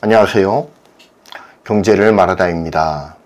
안녕하세요. 경제를 말하다입니다.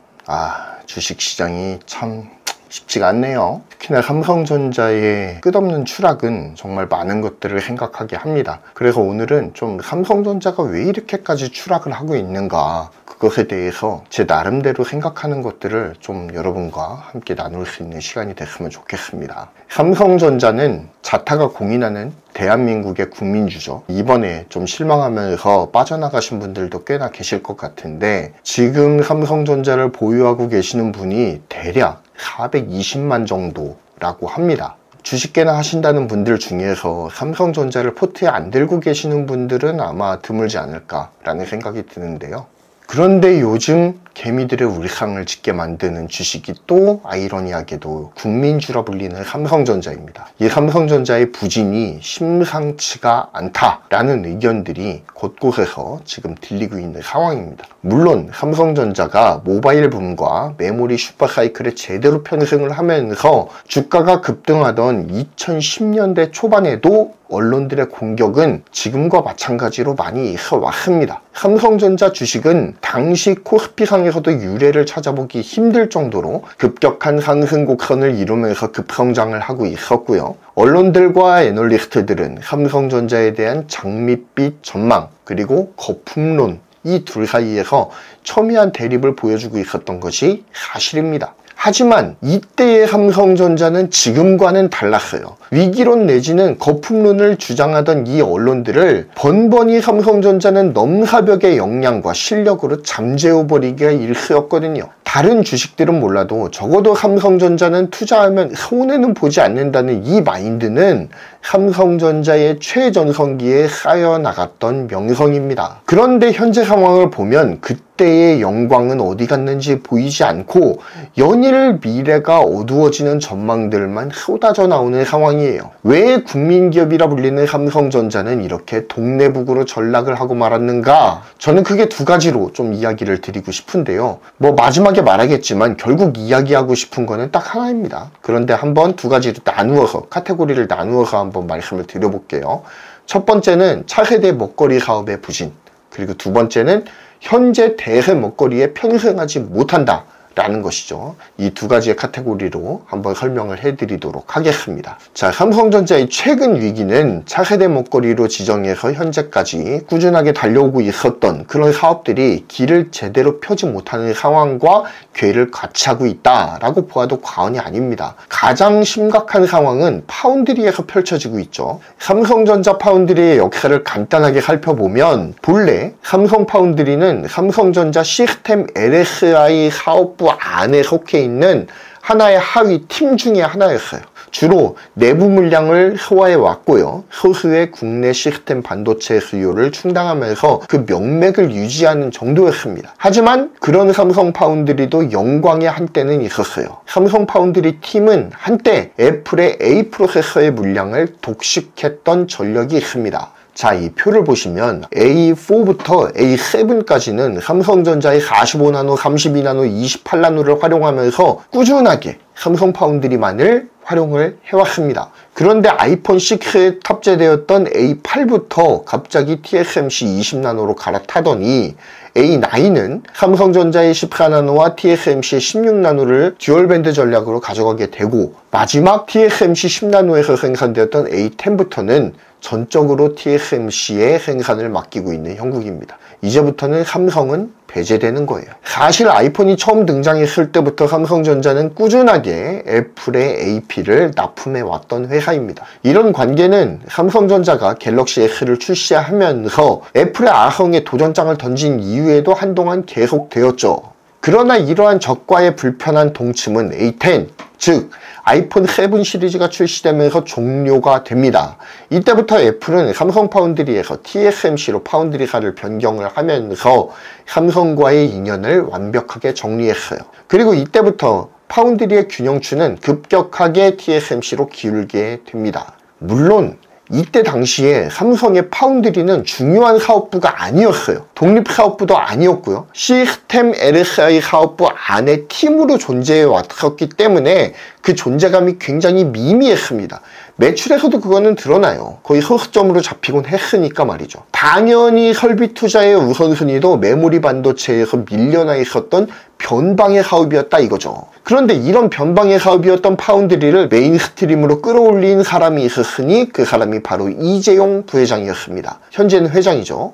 주식시장이 참 쉽지가 않네요. 특히나 삼성전자의 끝없는 추락은 정말 많은 것들을 생각하게 합니다. 그래서 오늘은 좀 삼성전자가 왜 이렇게까지 추락을 하고 있는가, 그것에 대해서 제 나름대로 생각하는 것들을 좀 여러분과 함께 나눌 수 있는 시간이 됐으면 좋겠습니다. 삼성전자는 자타가 공인하는 대한민국의 국민주죠. 이번에 좀 실망하면서 빠져나가신 분들도 꽤나 계실 것 같은데, 지금 삼성전자를 보유하고 계시는 분이 대략 420만 정도라고 합니다. 주식 꽤나 하신다는 분들 중에서 삼성전자를 포트에 안 들고 계시는 분들은 아마 드물지 않을까라는 생각이 드는데요. 그런데 요즘 개미들의 울상을 짓게 만드는 주식이 또 아이러니하게도 국민주라 불리는 삼성전자입니다. 이 삼성전자의 부진이 심상치가 않다라는 의견들이 곳곳에서 지금 들리고 있는 상황입니다. 물론 삼성전자가 모바일 붐과 메모리 슈퍼사이클에 제대로 편승을 하면서 주가가 급등하던 2010년대 초반에도 언론들의 공격은 지금과 마찬가지로 많이 있어 왔습니다. 삼성전자 주식은 당시 코스피상에서도 유례를 찾아보기 힘들 정도로 급격한 상승 곡선을 이루면서 급성장을 하고 있었고요. 언론들과 애널리스트들은 삼성전자에 대한 장밋빛 전망 그리고 거품론, 이 둘 사이에서 첨예한 대립을 보여주고 있었던 것이 사실입니다. 하지만 이때의 삼성전자는 지금과는 달랐어요. 위기론 내지는 거품론을 주장하던 이 언론들을 번번이 삼성전자는 넘사벽의 역량과 실력으로 잠재워버리기가 일쑤였거든요. 다른 주식들은 몰라도 적어도 삼성전자는 투자하면 손해는 보지 않는다는 이 마인드는 삼성전자의 최전성기에 쌓여나갔던 명성입니다. 그런데 현재 상황을 보면 그때의 영광은 어디 갔는지 보이지 않고 연일 미래가 어두워지는 전망들만 쏟아져 나오는 상황이에요. 왜 국민기업이라 불리는 삼성전자는 이렇게 동네북으로 전락을 하고 말았는가? 저는 크게 두 가지로 좀 이야기를 드리고 싶은데요. 마지막에 말하겠지만 결국 이야기하고 싶은 거는 딱 하나입니다. 그런데 한번 두 가지로 나누어서, 카테고리를 나누어서 한번 말씀을 드려볼게요. 첫 번째는 차세대 먹거리 사업의 부진, 그리고 두 번째는 현재 대세 먹거리에 편승하지 못한다 라는 것이죠. 이 두 가지의 카테고리로 한번 설명을 해드리도록 하겠습니다. 자, 삼성전자의 최근 위기는 차세대 먹거리로 지정해서 현재까지 꾸준하게 달려오고 있었던 그런 사업들이 길을 제대로 펴지 못하는 상황과 궤를 같이 하고 있다라고 보아도 과언이 아닙니다. 가장 심각한 상황은 파운드리에서 펼쳐지고 있죠. 삼성전자 파운드리의 역사를 간단하게 살펴보면 본래 삼성 파운드리는 삼성전자 시스템 LSI 사업부 안에 속해 있는 하나의 하위 팀 중에 하나였어요. 주로 내부 물량을 소화해 왔고요. 소수의 국내 시스템 반도체 수요를 충당하면서 그 명맥을 유지하는 정도였습니다. 하지만 그런 삼성 파운드리도 영광의 한때는 있었어요. 삼성 파운드리 팀은 한때 애플의 A 프로세서의 물량을 독식했던 전력이 있습니다. 자, 이 표를 보시면 A4부터 A7까지는 삼성전자의 45나노, 32나노, 28나노를 활용하면서 꾸준하게 삼성 파운드리만을 활용을 해왔습니다. 그런데 아이폰 6에 탑재되었던 A8부터 갑자기 TSMC 20나노로 갈아타더니 A9은 삼성전자의 14나노와 TSMC의 16나노를 듀얼밴드 전략으로 가져가게 되고, 마지막 TSMC 10나노에서 생산되었던 A10부터는 전적으로 TSMC의 생산을 맡기고 있는 형국입니다. 이제부터는 삼성은 배제되는 거예요. 사실 아이폰이 처음 등장했을 때부터 삼성전자는 꾸준하게 애플의 AP를 납품해 왔던 회사입니다. 이런 관계는 삼성전자가 갤럭시 S를 출시하면서 애플의 아성에 도전장을 던진 이후에도 한동안 계속되었죠. 그러나 이러한 적과의 불편한 동침은 A10, 즉 아이폰 7 시리즈가 출시되면서 종료가 됩니다. 이때부터 애플은 삼성 파운드리에서 TSMC로 파운드리사를 변경을 하면서 삼성과의 인연을 완벽하게 정리했어요. 그리고 이때부터 파운드리의 균형추는 급격하게 TSMC로 기울게 됩니다. 물론 이때 당시에 삼성의 파운드리는 중요한 사업부가 아니었어요. 독립 사업부도 아니었고요. 시스템 LSI 사업부 안에 팀으로 존재해 왔었기 때문에 그 존재감이 굉장히 미미했습니다. 매출에서도 그거는 드러나요. 거의 소수점으로 잡히곤 했으니까 말이죠. 당연히 설비 투자의 우선순위도 메모리 반도체에서 밀려나 있었던 변방의 사업이었다 이거죠. 그런데 이런 변방의 사업이었던 파운드리를 메인스트림으로 끌어올린 사람이 있었으니 그 사람이 바로 이재용 부회장이었습니다. 현재는 회장이죠.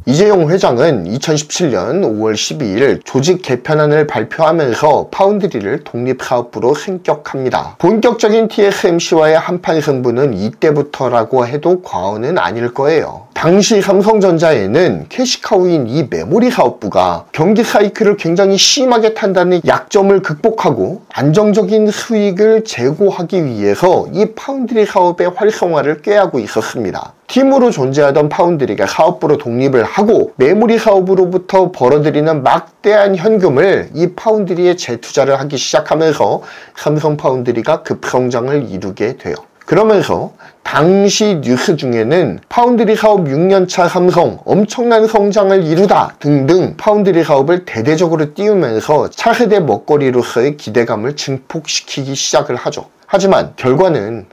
이재용 회장은 2017년 5월 12일 조직 개편안을 발표하면서 파운드리를 독립사업부로 승격합니다. 본격적인 TSMC와의 한판 승부는 이때부터라고 해도 과언은 아닐 거예요. 당시 삼성전자에는 캐시카우인 이 메모리 사업부가 경기 사이클을 굉장히 심하게 탄다는 약점을 극복하고 안정적인 수익을 제고하기 위해서 이 파운드리 사업의 활성화를 꾀하고 있었습니다. 팀으로 존재하던 파운드리가 사업부로 독립을 하고 메모리 사업으로부터 벌어들이는 막대한 현금을 이 파운드리에 재투자를 하기 시작하면서 삼성 파운드리가 급성장을 이루게 돼요. 그러면서 당시 뉴스 중에는 파운드리 사업 6년차 삼성 엄청난 성장을 이루다 등등 파운드리 사업을 대대적으로 띄우면서 차세대 먹거리로서의 기대감을 증폭시키기 시작을 하죠. 하지만 결과는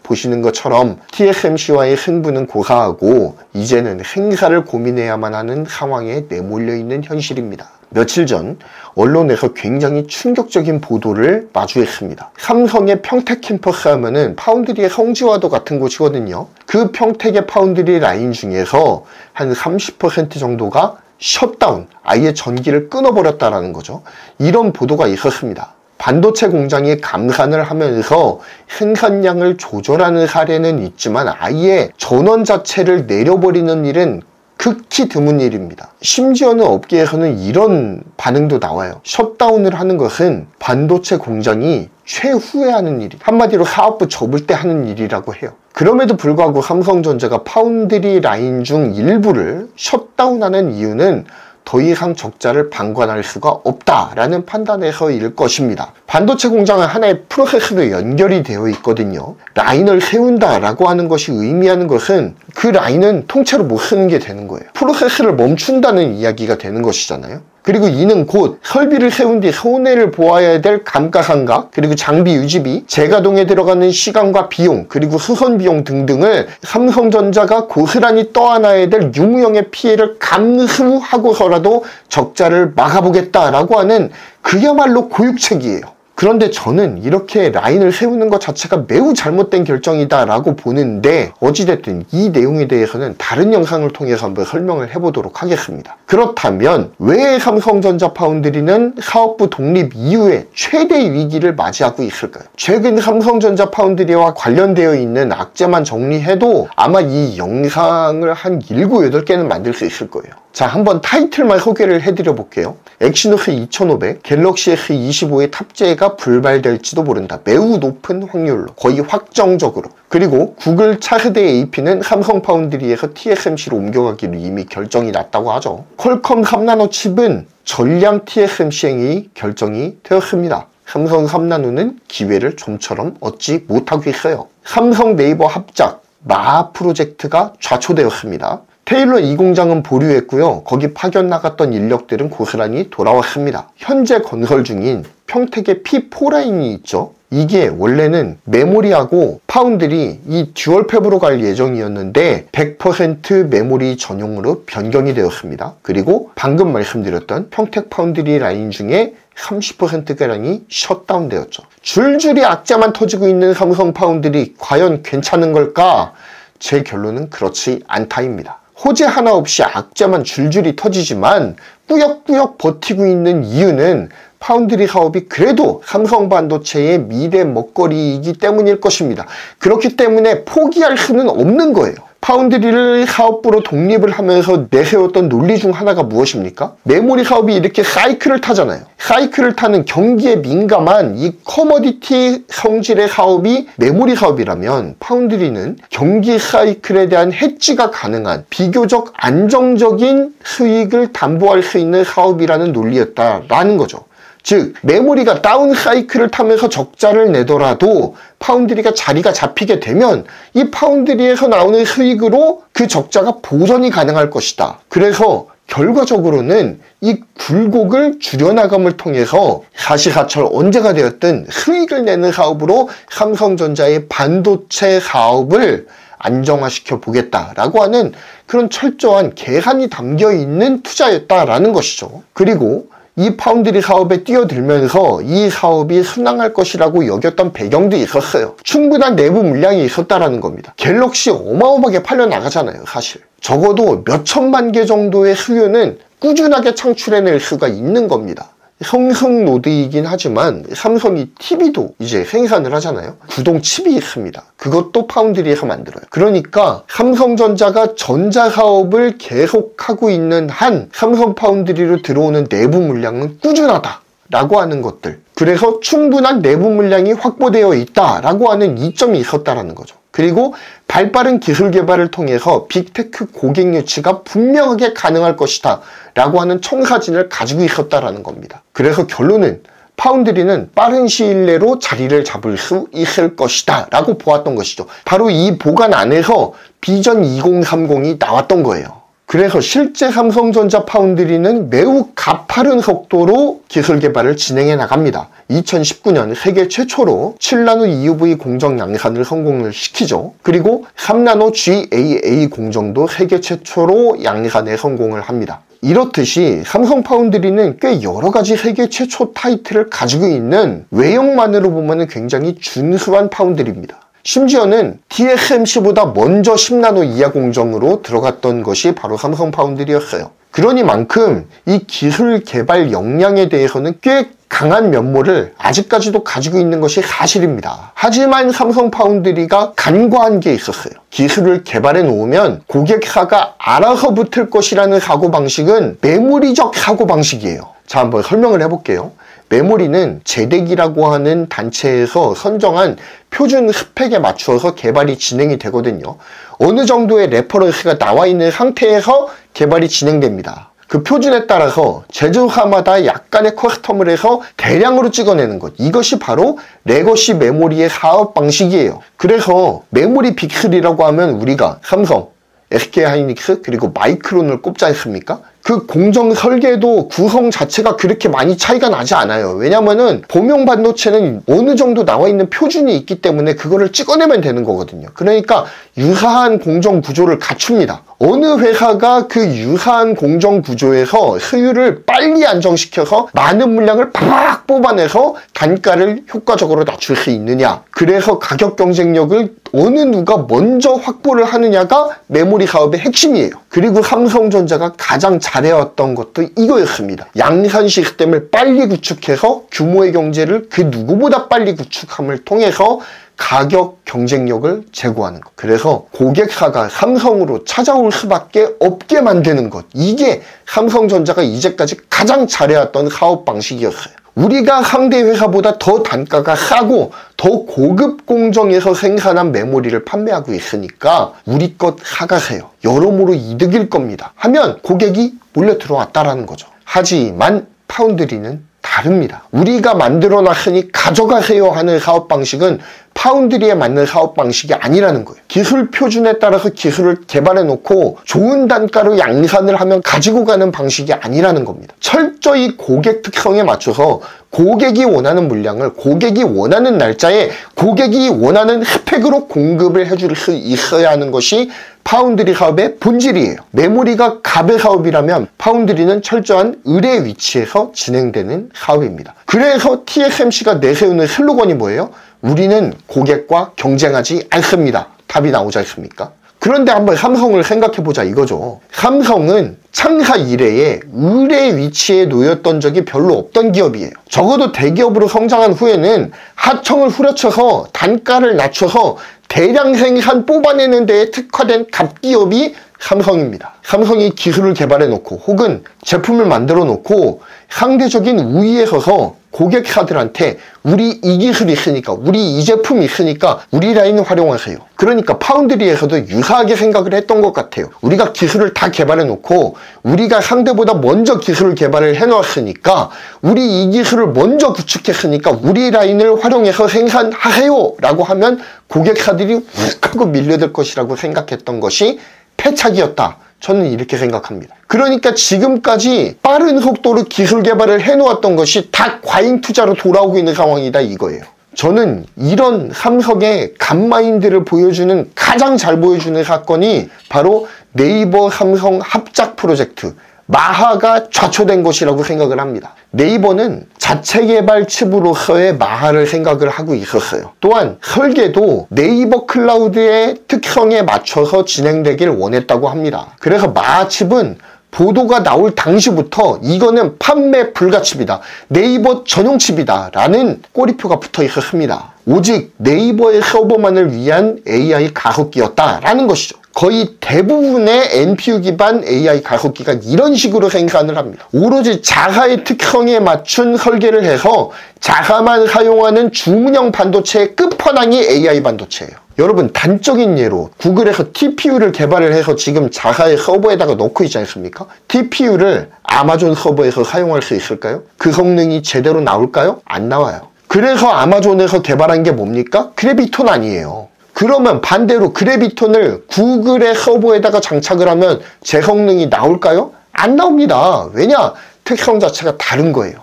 보시는 것처럼 TSMC와의 승부는 고사하고 이제는 행사를 고민해야만 하는 상황에 내몰려 있는 현실입니다. 며칠 전 언론에서 굉장히 충격적인 보도를 마주했습니다. 삼성의 평택 캠퍼스 하면은 파운드리의 성지와도 같은 곳이거든요. 그 평택의 파운드리 라인 중에서 한 30% 정도가 셧다운, 아예 전기를 끊어버렸다라는 거죠. 이런 보도가 있었습니다. 반도체 공장이 감산을 하면서 생산량을 조절하는 사례는 있지만 아예 전원 자체를 내려버리는 일은 극히 드문 일입니다. 심지어는 업계에서는 이런 반응도 나와요. 셧다운을 하는 것은 반도체 공장이 최후에 하는 일이, 한마디로 사업부 접을 때 하는 일이라고 해요. 그럼에도 불구하고 삼성전자가 파운드리 라인 중 일부를 셧다운하는 이유는 더 이상 적자를 방관할 수가 없다라는 판단에서일 것입니다. 반도체 공장은 하나의 프로세스로 연결이 되어 있거든요. 라인을 세운다라고 하는 것이 의미하는 것은 그 라인은 통째로 못 쓰는 게 되는 거예요. 프로세스를 멈춘다는 이야기가 되는 것이잖아요. 그리고 이는 곧 설비를 세운 뒤 손해를 보아야 될 감가상각, 그리고 장비 유지비, 재가동에 들어가는 시간과 비용, 그리고 수선 비용 등등을 삼성전자가 고스란히 떠안아야 될 유무형의 피해를 감수하고서라도 적자를 막아보겠다라고 하는 그야말로 고육책이에요. 그런데 저는 이렇게 라인을 세우는 것 자체가 매우 잘못된 결정이다 라고 보는데, 어찌됐든 이 내용에 대해서는 다른 영상을 통해서 한번 설명을 해보도록 하겠습니다. 그렇다면 왜 삼성전자 파운드리는 사업부 독립 이후에 최대 위기를 맞이하고 있을까요? 최근 삼성전자 파운드리와 관련되어 있는 악재만 정리해도 아마 이 영상을 한 7, 8개는 만들 수 있을 거예요. 자, 한번 타이틀만 소개를 해드려 볼게요. 엑시노스 2500, 갤럭시 S25의 탑재가 불발될지도 모른다. 매우 높은 확률로, 거의 확정적으로. 그리고 구글 차세대 AP는 삼성 파운드리에서 TSMC로 옮겨가기로 이미 결정이 났다고 하죠. 퀄컴 3나노 칩은 전량 TSMC행이 결정이 되었습니다. 삼성 3나노는 기회를 좀처럼 얻지 못하고 있어요. 삼성 네이버 합작 마 프로젝트가 좌초되었습니다. 테일러 2공장은 보류했고요. 거기 파견 나갔던 인력들은 고스란히 돌아왔습니다. 현재 건설 중인 평택의 P4라인이 있죠. 이게 원래는 메모리하고 파운드리 이 듀얼 팹으로 갈 예정이었는데 100% 메모리 전용으로 변경이 되었습니다. 그리고 방금 말씀드렸던 평택 파운드리 라인 중에 30%가량이 셧다운 되었죠. 줄줄이 악재만 터지고 있는 삼성 파운드리 과연 괜찮은 걸까? 제 결론은 그렇지 않다입니다. 호재 하나 없이 악재만 줄줄이 터지지만 꾸역꾸역 버티고 있는 이유는 파운드리 사업이 그래도 삼성 반도체의 미래 먹거리이기 때문일 것입니다. 그렇기 때문에 포기할 수는 없는 거예요. 파운드리를 사업부로 독립을 하면서 내세웠던 논리 중 하나가 무엇입니까? 메모리 사업이 이렇게 사이클을 타잖아요. 사이클을 타는 경기에 민감한 이 커머디티 성질의 사업이 메모리 사업이라면 파운드리는 경기 사이클에 대한 해지가 가능한 비교적 안정적인 수익을 담보할 수 있는 사업이라는 논리였다라는 거죠. 즉 메모리가 다운 사이클을 타면서 적자를 내더라도 파운드리가 자리가 잡히게 되면 이 파운드리에서 나오는 수익으로 그 적자가 보전이 가능할 것이다. 그래서 결과적으로는 이 굴곡을 줄여나감을 통해서 사시사철 언제가 되었든 수익을 내는 사업으로 삼성전자의 반도체 사업을 안정화시켜 보겠다라고 하는 그런 철저한 계산이 담겨있는 투자였다라는 것이죠. 그리고 이 파운드리 사업에 뛰어들면서 이 사업이 순항할 것이라고 여겼던 배경도 있었어요. 충분한 내부 물량이 있었다라는 겁니다. 갤럭시 어마어마하게 팔려나가잖아요, 사실. 적어도 몇 천만 개 정도의 수요는 꾸준하게 창출해낼 수가 있는 겁니다. 성능 노드이긴 하지만 삼성이 TV도 이제 생산을 하잖아요. 구동 칩이 있습니다. 그것도 파운드리에서 만들어요. 그러니까 삼성전자가 전자사업을 계속하고 있는 한 삼성 파운드리로 들어오는 내부 물량은 꾸준하다 라고 하는 것들, 그래서 충분한 내부 물량이 확보되어 있다라고 하는 이점이 있었다라는 거죠. 그리고 발빠른 기술 개발을 통해서 빅테크 고객 유치가 분명하게 가능할 것이다 라고 하는 청사진을 가지고 있었다라는 겁니다. 그래서 결론은 파운드리는 빠른 시일 내로 자리를 잡을 수 있을 것이다 라고 보았던 것이죠. 바로 이 보관 안에서 비전 2030이 나왔던 거예요. 그래서 실제 삼성전자 파운드리는 매우 가파른 속도로 기술 개발을 진행해 나갑니다. 2019년 세계 최초로 7나노 EUV 공정 양산을 성공을 시키죠. 그리고 3나노 GAA 공정도 세계 최초로 양산에 성공을 합니다. 이렇듯이 삼성 파운드리는 꽤 여러가지 세계 최초 타이틀을 가지고 있는 외형만으로 보면 굉장히 준수한 파운드리입니다. 심지어는 TSMC보다 먼저 10나노 이하 공정으로 들어갔던 것이 바로 삼성 파운드리였어요. 그러니만큼 이 기술 개발 역량에 대해서는 꽤 강한 면모를 아직까지도 가지고 있는 것이 사실입니다. 하지만 삼성 파운드리가 간과한 게 있었어요. 기술을 개발해 놓으면 고객사가 알아서 붙을 것이라는 사고방식은 메모리적 사고방식이에요. 자, 한번 설명을 해볼게요. 메모리는 제덱이라고 하는 단체에서 선정한 표준 스펙에 맞추어서 개발이 진행이 되거든요. 어느 정도의 레퍼런스가 나와 있는 상태에서 개발이 진행됩니다. 그 표준에 따라서 제조사마다 약간의 커스텀을 해서 대량으로 찍어내는 것, 이것이 바로 레거시 메모리의 사업 방식이에요. 그래서 메모리 빅3라고 하면 우리가 삼성, SK하이닉스 그리고 마이크론을 꼽지 않습니까? 그 공정 설계도 구성 자체가 그렇게 많이 차이가 나지 않아요. 왜냐면은 범용 반도체는 어느 정도 나와 있는 표준이 있기 때문에 그거를 찍어내면 되는 거거든요. 그러니까 유사한 공정 구조를 갖춥니다. 어느 회사가 그 유사한 공정 구조에서 수율을 빨리 안정시켜서 많은 물량을 팍 뽑아내서 단가를 효과적으로 낮출 수 있느냐, 그래서 가격 경쟁력을 어느 누가 먼저 확보를 하느냐가 메모리 사업의 핵심이에요. 그리고 삼성전자가 가장 잘해왔던 것도 이거였습니다. 양산 시스템을 빨리 구축해서 규모의 경제를 그 누구보다 빨리 구축함을 통해서 가격 경쟁력을 제고하는 것. 그래서 고객사가 삼성으로 찾아올 수밖에 없게 만드는 것. 이게 삼성전자가 이제까지 가장 잘해왔던 사업 방식이었어요. 우리가 상대 회사보다 더 단가가 싸고 더 고급 공정에서 생산한 메모리를 판매하고 있으니까 우리 것 사가세요. 여러모로 이득일 겁니다. 하면 고객이 몰려 들어왔다라는 거죠. 하지만 파운드리는 다릅니다. 우리가 만들어놨으니 가져가세요 하는 사업 방식은 파운드리에 맞는 사업 방식이 아니라는 거예요. 기술 표준에 따라서 기술을 개발해 놓고 좋은 단가로 양산을 하면 가지고 가는 방식이 아니라는 겁니다. 철저히 고객 특성에 맞춰서 고객이 원하는 물량을 고객이 원하는 날짜에 고객이 원하는 스펙으로 공급을 해줄 수 있어야 하는 것이 파운드리 사업의 본질이에요. 메모리가 갑의 사업이라면 파운드리는 철저한 을의 위치에서 진행되는 사업입니다. 그래서 TSMC가 내세우는 슬로건이 뭐예요? 우리는 고객과 경쟁하지 않습니다. 답이 나오지 않습니까? 그런데 한번 삼성을 생각해보자 이거죠. 삼성은 창사 이래에 을의 위치에 놓였던 적이 별로 없던 기업이에요. 적어도 대기업으로 성장한 후에는 하청을 후려쳐서 단가를 낮춰서 대량 생산 뽑아내는 데에 특화된 갑기업이 삼성입니다. 삼성이 기술을 개발해 놓고 혹은 제품을 만들어 놓고 상대적인 우위에 서서 고객사들한테 우리 이 기술이 있으니까, 우리 이 제품이 있으니까 우리 라인 활용하세요. 그러니까 파운드리에서도 유사하게 생각을 했던 것 같아요. 우리가 기술을 다 개발해 놓고 우리가 상대보다 먼저 기술을 개발을 해 놓았으니까, 우리 이 기술을 먼저 구축했으니까 우리 라인을 활용해서 생산하세요 라고 하면 고객사들이 욱 하고 밀려들 것이라고 생각했던 것이 패착이었다. 저는 이렇게 생각합니다. 그러니까 지금까지 빠른 속도로 기술 개발을 해놓았던 것이 다 과잉 투자로 돌아오고 있는 상황이다 이거예요. 저는 이런 삼성의 간마인드를 보여주는, 가장 잘 보여주는 사건이 바로 네이버 삼성 합작 프로젝트 마하가 좌초된 것이라고 생각을 합니다. 네이버는 자체 개발 칩으로서의 마하를 생각을 하고 있었어요. 또한 설계도 네이버 클라우드의 특성에 맞춰서 진행되길 원했다고 합니다. 그래서 마하 칩은 보도가 나올 당시부터 이거는 판매 불가 칩이다, 네이버 전용 칩이다 라는 꼬리표가 붙어 있었습니다. 오직 네이버의 서버만을 위한 AI 가속기였다 라는 것이죠. 거의 대부분의 NPU 기반 AI 가속기가 이런 식으로 생산을 합니다. 오로지 자사의 특성에 맞춘 설계를 해서 자사만 사용하는 주문형 반도체의 끝판왕이 AI 반도체예요. 여러분, 단적인 예로 구글에서 TPU를 개발을 해서 지금 자사의 서버에다가 넣고 있지 않습니까? TPU를 아마존 서버에서 사용할 수 있을까요? 그 성능이 제대로 나올까요? 안 나와요. 그래서 아마존에서 개발한 게 뭡니까? 그래비톤 아니에요. 그러면 반대로 그래비톤을 구글의 서버에다가 장착을 하면 제 성능이 나올까요? 안 나옵니다. 왜냐? 특성 자체가 다른 거예요.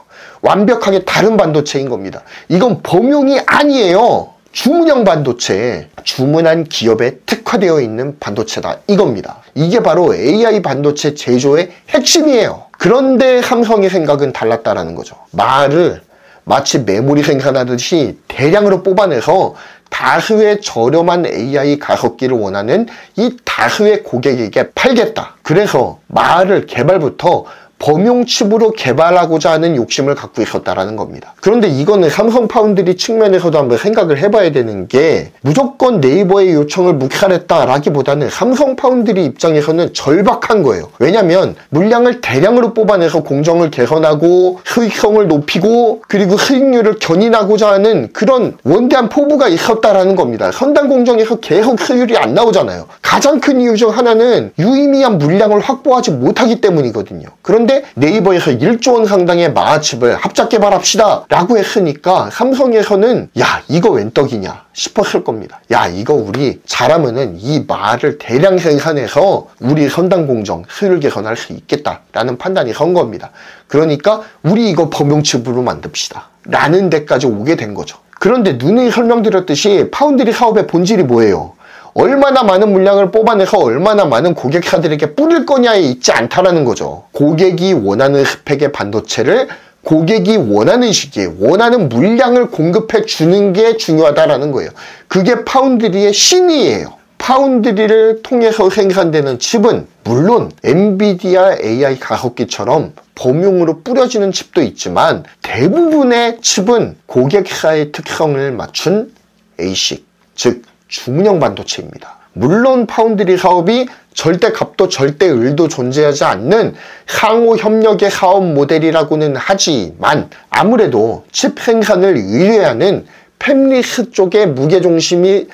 완벽하게 다른 반도체인 겁니다. 이건 범용이 아니에요. 주문형 반도체, 주문한 기업에 특화되어 있는 반도체다 이겁니다. 이게 바로 AI 반도체 제조의 핵심이에요. 그런데 삼성의 생각은 달랐다라는 거죠. 마하를 마치 메모리 생산하듯이 대량으로 뽑아내서 다수의 저렴한 AI 가속기를 원하는 이 다수의 고객에게 팔겠다. 그래서 마하를 개발부터 범용 칩으로 개발하고자 하는 욕심을 갖고 있었다라는 겁니다. 그런데 이거는 삼성 파운드리 측면에서도 한번 생각을 해봐야 되는 게, 무조건 네이버의 요청을 묵살했다라기보다는 삼성 파운드리 입장에서는 절박한 거예요. 왜냐면 물량을 대량으로 뽑아내서 공정을 개선하고 수익성을 높이고 그리고 수익률을 견인하고자 하는 그런 원대한 포부가 있었다라는 겁니다. 선단 공정에서 계속 수율이 안 나오잖아요. 가장 큰 이유 중 하나는 유의미한 물량을 확보하지 못하기 때문이거든요. 그런데 네이버에서 1조 원 상당의 마하칩을 합작 개발합시다 라고 했으니까 삼성에서는 야, 이거 웬 떡이냐 싶었을 겁니다. 야, 이거 우리 잘하면은 이 마하를 대량 생산해서 우리 선단 공정 수율 개선할 수 있겠다 라는 판단이 선 겁니다. 그러니까 우리 이거 범용칩으로 만듭시다 라는 데까지 오게 된 거죠. 그런데 누누이 설명드렸듯이 파운드리 사업의 본질이 뭐예요? 얼마나 많은 물량을 뽑아내서 얼마나 많은 고객사들에게 뿌릴 거냐에 있지 않다라는 거죠. 고객이 원하는 스펙의 반도체를 고객이 원하는 시기에 원하는 물량을 공급해 주는 게 중요하다라는 거예요. 그게 파운드리의 신의예요. 파운드리를 통해서 생산되는 칩은 물론 엔비디아 AI 가속기처럼 범용으로 뿌려지는 칩도 있지만, 대부분의 칩은 고객사의 특성을 맞춘 ASIC, 즉 주문형 반도체입니다. 물론 파운드리 사업이 절대값도 절대을도 존재하지 않는 상호 협력의 사업 모델이라고는 하지만, 아무래도 칩 생산을 의뢰하는 팹리스 쪽에 무게중심이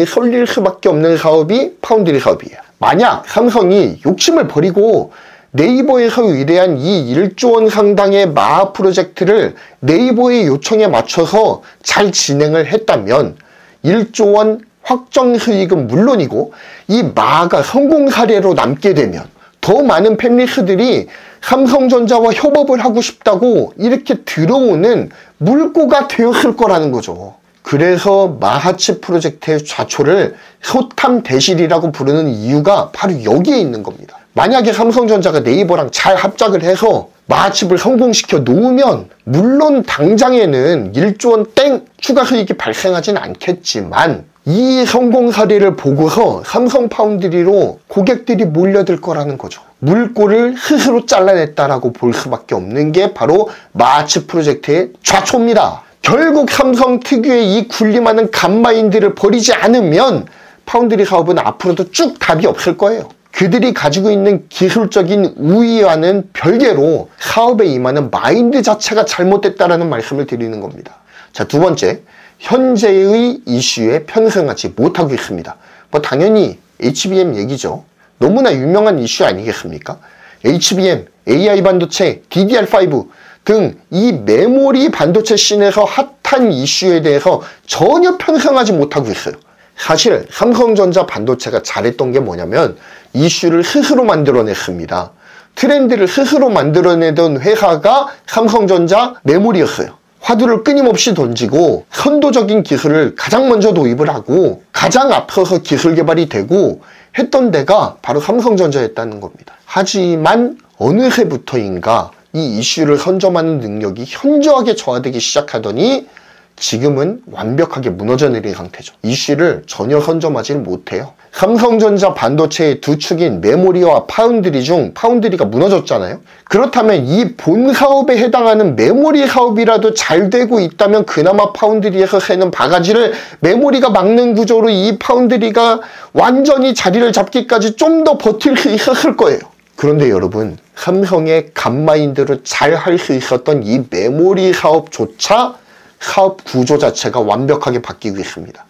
쏠릴 수밖에 없는 사업이 파운드리 사업이에요. 만약 삼성이 욕심을 버리고 네이버에서 의뢰한 이 1조 원 상당의 마하 프로젝트를 네이버의 요청에 맞춰서 잘 진행을 했다면 1조 원 확정 수익은 물론이고 이 마하가 성공 사례로 남게 되면 더 많은 팹리스들이 삼성전자와 협업을 하고 싶다고 이렇게 들어오는 물꼬가 되었을 거라는 거죠. 그래서 마하칩 프로젝트의 좌초를 소탐대실이라고 부르는 이유가 바로 여기에 있는 겁니다. 만약에 삼성전자가 네이버랑 잘 합작을 해서 마하칩을 성공시켜 놓으면 물론 당장에는 1조 원 땡 추가 수익이 발생하진 않겠지만, 이 성공 사례를 보고서 삼성 파운드리로 고객들이 몰려들 거라는 거죠. 물꼬를 스스로 잘라냈다라고 볼 수밖에 없는 게 바로 마하칩 프로젝트의 좌초입니다. 결국 삼성 특유의 이 군림하는 간마인드를 버리지 않으면 파운드리 사업은 앞으로도 쭉 답이 없을 거예요. 그들이 가지고 있는 기술적인 우위와는 별개로 사업에 임하는 마인드 자체가 잘못됐다라는 말씀을 드리는 겁니다. 자, 두 번째, 현재의 이슈에 편승하지 못하고 있습니다. 뭐 당연히 HBM 얘기죠. 너무나 유명한 이슈 아니겠습니까? HBM, AI 반도체, DDR5 등 이 메모리 반도체 씬에서 핫한 이슈에 대해서 전혀 편승하지 못하고 있어요. 사실 삼성전자 반도체가 잘했던 게 뭐냐면 이슈를 스스로 만들어냈습니다. 트렌드를 스스로 만들어내던 회사가 삼성전자 메모리였어요. 화두를 끊임없이 던지고 선도적인 기술을 가장 먼저 도입을 하고 가장 앞서서 기술 개발이 되고 했던 데가 바로 삼성전자였다는 겁니다. 하지만 어느 해부터인가 이 이슈를 선점하는 능력이 현저하게 저하되기 시작하더니 지금은 완벽하게 무너져 내린 상태죠. 이슈를 전혀 선점하지 못해요. 삼성전자 반도체의 두 축인 메모리와 파운드리 중 파운드리가 무너졌잖아요. 그렇다면 이 본 사업에 해당하는 메모리 사업이라도 잘 되고 있다면 그나마 파운드리에서 새는 바가지를 메모리가 막는 구조로 이 파운드리가 완전히 자리를 잡기까지 좀 더 버틸 수 있었을 거예요. 그런데 여러분, 삼성의 갓마인드로 잘 할 수 있었던 이 메모리 사업조차 사업 구조 자체가 완벽하게 바뀌고 있습니다.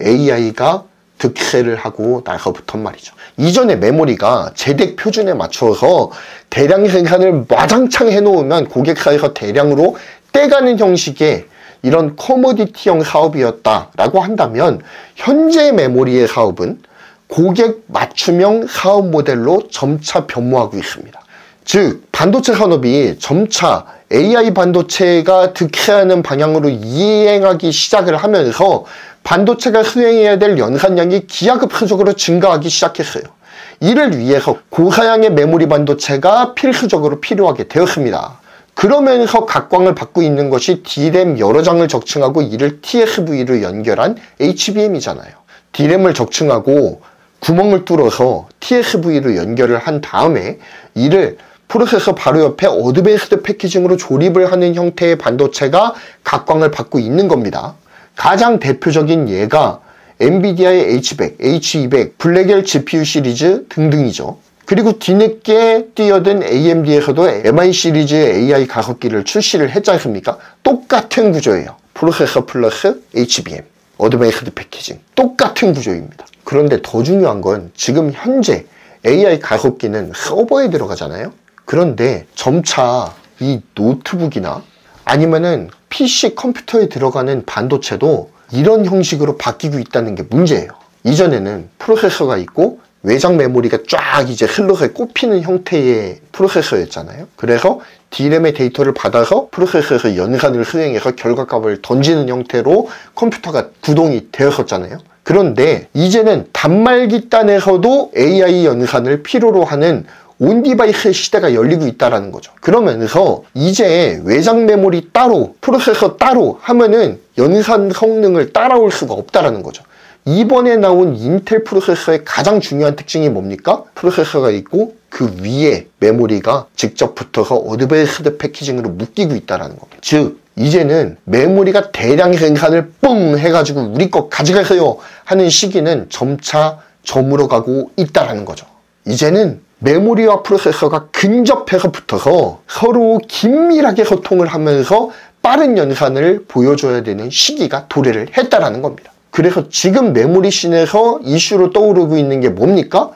AI가 득세를 하고 나서부터 말이죠. 이전에 메모리가 제작 표준에 맞춰서 대량 생산을 와장창 해놓으면 고객사에서 대량으로 떼가는 형식의 이런 커머디티형 사업이었다라고 한다면 현재 메모리의 사업은 고객 맞춤형 사업 모델로 점차 변모하고 있습니다. 즉 반도체 산업이 점차 AI 반도체가 득세하는 방향으로 이행하기 시작을 하면서 반도체가 수행해야 될 연산량이 기하급수적으로 증가하기 시작했어요. 이를 위해서 고사양의 메모리 반도체가 필수적으로 필요하게 되었습니다. 그러면서 각광을 받고 있는 것이 D램 여러 장을 적층하고 이를 TSV로 연결한 HBM이잖아요. D램을 적층하고 구멍을 뚫어서 TSV로 연결을 한 다음에 이를 프로세서 바로 옆에 어드밴스드 패키징으로 조립을 하는 형태의 반도체가 각광을 받고 있는 겁니다. 가장 대표적인 예가 엔비디아의 H100, H200, 블랙엘 GPU 시리즈 등등이죠. 그리고 뒤늦게 뛰어든 AMD에서도 MI 시리즈의 AI 가속기를 출시를 했지 않습니까? 똑같은 구조예요. 프로세서 플러스 HBM, 어드밴스드 패키징. 똑같은 구조입니다. 그런데 더 중요한 건 지금 현재 AI 가속기는 서버에 들어가잖아요. 그런데 점차 이 노트북이나 아니면은 PC 컴퓨터에 들어가는 반도체도 이런 형식으로 바뀌고 있다는 게 문제예요. 이전에는 프로세서가 있고 외장 메모리가 쫙 이제 흘러서 꼽히는 형태의 프로세서였잖아요. 그래서 D램의 데이터를 받아서 프로세서에서 연산을 수행해서 결과값을 던지는 형태로 컴퓨터가 구동이 되었었잖아요. 그런데 이제는 단말기 단에서도 AI 연산을 필요로 하는 온디바이스 시대가 열리고 있다는 거죠. 그러면서 이제 외장 메모리 따로, 프로세서 따로 하면은 연산 성능을 따라올 수가 없다는 거죠. 이번에 나온 인텔 프로세서의 가장 중요한 특징이 뭡니까? 프로세서가 있고 그 위에 메모리가 직접 붙어서 어드밴스드 패키징으로 묶이고 있다는 겁니다. 즉 이제는 메모리가 대량 생산을 뻥 해가지고 우리 거 가져가세요 하는 시기는 점차 저물어가고 있다는 거죠. 이제는 메모리와 프로세서가 근접해서 붙어서 서로 긴밀하게 소통을 하면서 빠른 연산을 보여줘야 되는 시기가 도래를 했다는 겁니다. 그래서 지금 메모리 씬에서 이슈로 떠오르고 있는 게 뭡니까?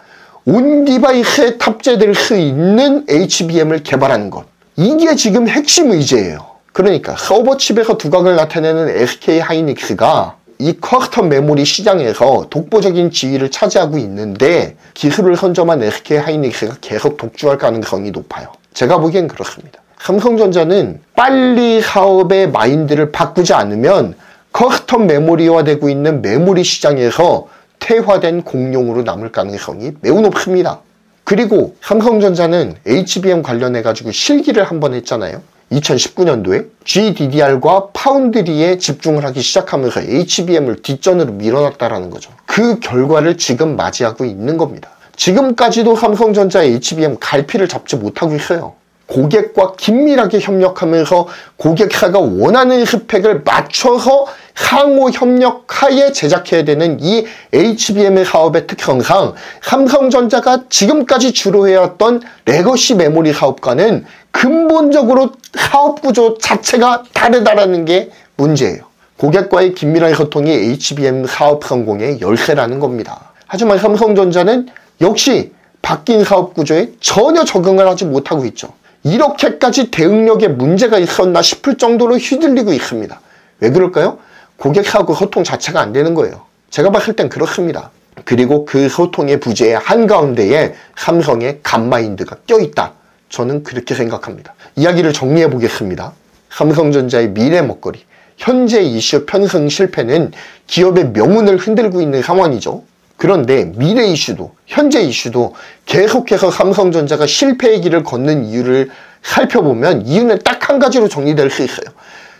온 디바이스에 탑재될 수 있는 HBM을 개발하는 것. 이게 지금 핵심 의제예요. 그러니까 서버 칩에서 두각을 나타내는 SK 하이닉스가 이 커스텀 메모리 시장에서 독보적인 지위를 차지하고 있는데 기술을 선점한 SK 하이닉스가 계속 독주할 가능성이 높아요. 제가 보기엔 그렇습니다. 삼성전자는 빨리 사업의 마인드를 바꾸지 않으면 커스텀 메모리화되고 있는 메모리 시장에서 퇴화된 공룡으로 남을 가능성이 매우 높습니다. 그리고 삼성전자는 HBM 관련해가지고 실기를 한번 했잖아요. 2019년도에 GDDR과 파운드리에 집중을 하기 시작하면서 HBM을 뒷전으로 밀어놨다는 거죠. 그 결과를 지금 맞이하고 있는 겁니다. 지금까지도 삼성전자의 HBM 갈피를 잡지 못하고 있어요. 고객과 긴밀하게 협력하면서 고객사가 원하는 스펙을 맞춰서 상호 협력하에 제작해야 되는 이 HBM 사업의 특성상 삼성전자가 지금까지 주로 해왔던 레거시 메모리 사업과는 근본적으로 사업 구조 자체가 다르다라는 게 문제예요. 고객과의 긴밀한 소통이 HBM 사업 성공의 열쇠라는 겁니다. 하지만 삼성전자는 역시 바뀐 사업 구조에 전혀 적응을 하지 못하고 있죠. 이렇게까지 대응력에 문제가 있었나 싶을 정도로 휘둘리고 있습니다. 왜 그럴까요? 고객하고 소통 자체가 안 되는 거예요. 제가 봤을 땐 그렇습니다. 그리고 그 소통의 부재의 한가운데에 삼성의 갓마인드가 껴있다. 저는 그렇게 생각합니다. 이야기를 정리해 보겠습니다. 삼성전자의 미래 먹거리, 현재 이슈 편승 실패는 기업의 명운을 흔들고 있는 상황이죠. 그런데 미래 이슈도, 현재 이슈도 계속해서 삼성전자가 실패의 길을 걷는 이유를 살펴보면 이유는 딱 한 가지로 정리될 수 있어요.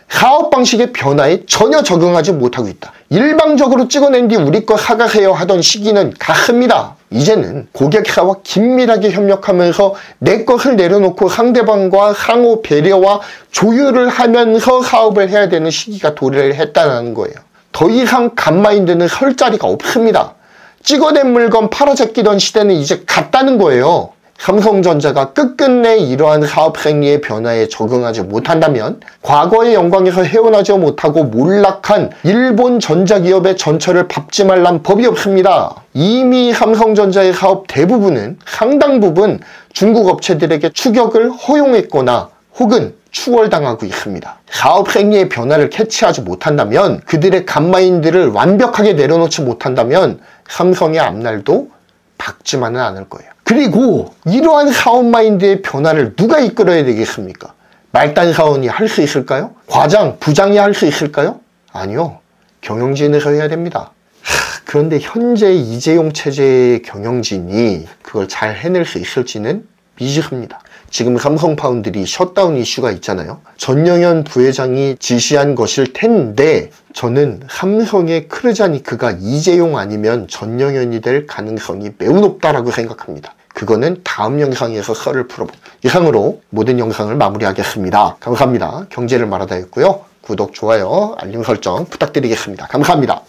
사업 방식의 변화에 전혀 적응하지 못하고 있다. 일방적으로 찍어낸 뒤 우리 거 사가세요 하던 시기는 갔습니다. 이제는 고객사와 긴밀하게 협력하면서 내 것을 내려놓고 상대방과 상호 배려와 조율을 하면서 사업을 해야 되는 시기가 도래를 했다는 거예요. 더 이상 갓마인드는 설 자리가 없습니다. 찍어낸 물건 팔아제끼던 시대는 이제 갔다는 거예요. 삼성전자가 끝끝내 이러한 사업 생리의 변화에 적응하지 못한다면 과거의 영광에서 헤어나지 못하고 몰락한 일본 전자기업의 전철을 밟지 말란 법이 없습니다. 이미 삼성전자의 사업 대부분은 상당 부분 중국 업체들에게 추격을 허용했거나 혹은 추월당하고 있습니다. 사업 생리의 변화를 캐치하지 못한다면, 그들의 갓마인드를 완벽하게 내려놓지 못한다면 삼성의 앞날도 밝지만은 않을 거예요. 그리고 이러한 사업 마인드의 변화를 누가 이끌어야 되겠습니까? 말단 사원이 할 수 있을까요? 과장, 부장이 할 수 있을까요? 아니요. 경영진에서 해야 됩니다. 그런데 현재 이재용 체제의 경영진이 그걸 잘 해낼 수 있을지는 미지수입니다. 지금 삼성파운드리 셧다운 이슈가 있잖아요. 전영현 부회장이 지시한 것일 텐데 저는 삼성의 크르자니크가 이재용 아니면 전영현이 될 가능성이 매우 높다라고 생각합니다. 그거는 다음 영상에서 썰을 풀어볼게요. 이상으로 모든 영상을 마무리하겠습니다. 감사합니다. 경제를 말하다였고요. 구독, 좋아요, 알림 설정 부탁드리겠습니다. 감사합니다.